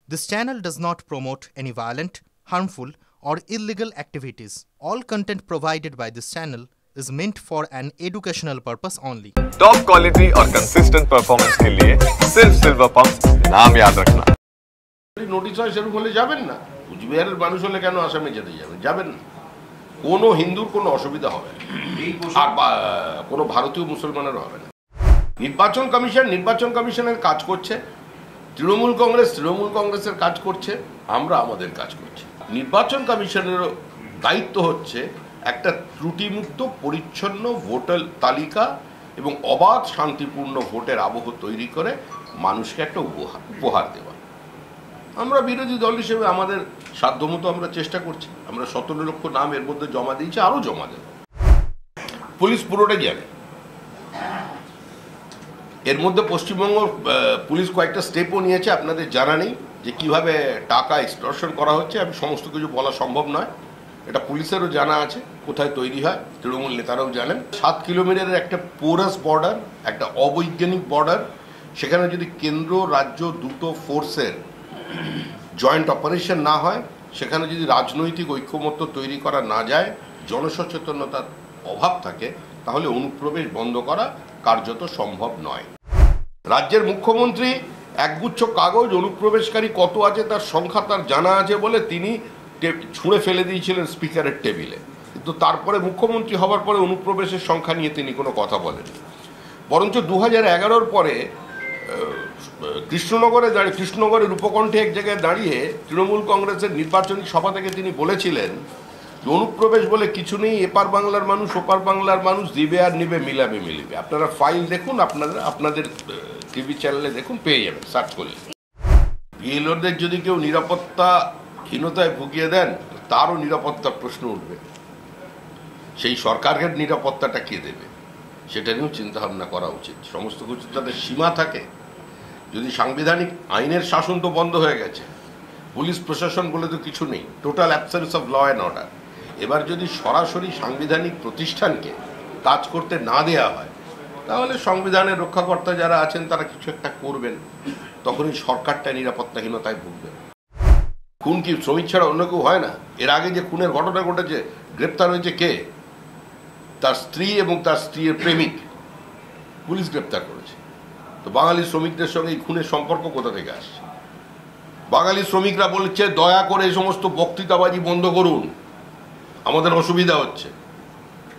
This channel does not promote any violent, harmful, or illegal activities. All content provided by this channel is meant for an educational purpose only. Top quality और consistent performance के लिए सिर्फ silver pump नाम याद रखना। Notice হয় সেরকম হলে যাবেন না। কুচবিহারের মানুষ হলে কেন আসামে যেতে যাবেন? যাবেন না। কোনো হিন্দুর কোনো অসুবিধা হবে না, আর কোনো ভারতীয় মুসলমানেরও হবে না। নির্বাচন কমিশনের কাজ করছে, তৃণমূল কংগ্রেসের কাজ করছে, আমরা আমাদের কাজ করছি। নির্বাচন কমিশনের দায়িত্ব হচ্ছে একটা ত্রুটিমুক্ত পরিচ্ছন্ন ভোটার তালিকা এবং অবাধ শান্তিপূর্ণ ভোটের আবহ তৈরি করে মানুষকে একটা উপহার দেওয়া। আমরা বিরোধী দল হিসেবে আমাদের সাধ্যমতো আমরা চেষ্টা করছি। আমরা 17 লক্ষ নাম এর মধ্যে জমা দিয়েছি, আরও জমা দেব। পুলিশ পুরোটাই জানে। এর মধ্যে পশ্চিমবঙ্গ পুলিশ কয়েকটা স্টেপও নিয়েছে, আপনাদের জানা নেই যে কিভাবে টাকা এক্সটর্শন করা হচ্ছে। আমি সমস্ত কিছু বলা সম্ভব নয়, এটা পুলিশেরও জানা আছে কোথায় তৈরি হয়, তৃণমূল নেতারাও জানেন। 7 কিলোমিটারের একটা পোরাস বর্ডার, একটা অবৈজ্ঞানিক বর্ডার, সেখানে যদি কেন্দ্র রাজ্য দুটো ফোর্সের জয়েন্ট অপারেশন না হয়, সেখানে যদি রাজনৈতিক ঐক্যমত্য তৈরি করা না যায়, জনসচেতনতার অভাব থাকে, তাহলে অনুপ্রবেশ বন্ধ করা কার্যত সম্ভব নয়। রাজ্যের মুখ্যমন্ত্রী একগুচ্ছ কাগজ অনুপ্রবেশকারী কত আছে তার সংখ্যা তার জানা আছে বলে তিনি ছুঁড়ে ফেলে দিয়েছিলেন স্পিকারের টেবিলে, কিন্তু তারপরে মুখ্যমন্ত্রী হবার পরে অনুপ্রবেশের সংখ্যা নিয়ে তিনি কোনো কথা বলেন। বরঞ্চ 2011 পরে কৃষ্ণনগরের উপকণ্ঠে এক জায়গায় দাঁড়িয়ে তৃণমূল কংগ্রেসের নির্বাচনী সভা থেকে তিনি বলেছিলেন যে অনুপ্রবেশ বলে কিছু নেই, এপার বাংলার মানুষ ওপার বাংলার মানুষ দিবে আর নিবে, মিলাবে মিলিবে। আপনারা ফাইল দেখুন, আপনাদের টিভি চ্যানেলে দেখুন, পেয়ে যাবেন সার্চ করলে। বিএলওদের যদি কেউ নিরাপত্তাহীনতায় ভুগিয়ে দেন, তারও নিরাপত্তার প্রশ্ন উঠবে। সেই সরকারের নিরাপত্তাটা কে দেবে সেটা নিয়েও চিন্তাভাবনা করা উচিত। সমস্ত কিছু তাদের সীমা থাকে। যদি সাংবিধানিক আইনের শাসন তো বন্ধ হয়ে গেছে, পুলিশ প্রশাসন বলে তো কিছু নেই, total absence of law and order. এবার যদি সরাসরি সাংবিধানিক প্রতিষ্ঠানকে কাজ করতে না দেওয়া হয়, তাহলে সংবিধানের রক্ষাকর্তা যারা আছেন তারা কিছু একটা করবেন, তখনই সরকারটা নিরাপত্তাহীনতায় ভুগবে। খুন কি শ্রমিক ছাড়া অন্য কেউ হয় না? এর আগে যে খুনের ঘটনা ঘটেছে, গ্রেপ্তার হয়েছে কে? তার স্ত্রী এবং তার স্ত্রীর প্রেমিক, পুলিশ গ্রেপ্তার করেছে। তো বাঙালি শ্রমিকদের সঙ্গে এই খুনের সম্পর্ক কোথা থেকে আসছে? বাঙালি শ্রমিকরা বলছে দয়া করে এই সমস্ত বক্তৃতাবাজি বন্ধ করুন, আমাদের অসুবিধা হচ্ছে।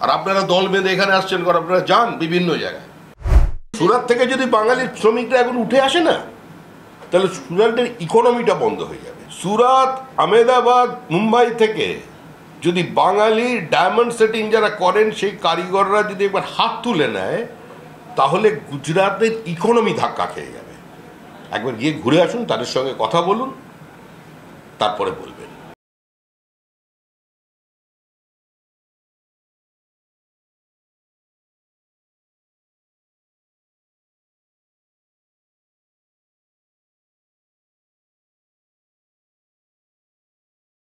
আর আপনারা দল বেঁধে এখানে আসছেন, আপনারা যান বিভিন্ন জায়গায়। সুরাত থেকে যদি বাঙালি শ্রমিকরা এখন উঠে আসে না, তাহলে সুরাটের ইকোনমিটা বন্ধ হয়ে যাবে। সুরাত, আহমেদাবাদ, মুম্বাই থেকে যদি বাঙালি ডায়মন্ড সেটিং যারা করেন সেই কারিগররা যদি একবার হাত তুলে নেয়, তাহলে গুজরাটের ইকোনমি ধাক্কা খেয়ে যাবে। একবার গিয়ে ঘুরে আসুন, তাদের সঙ্গে কথা বলুন, তারপরে বলবেন।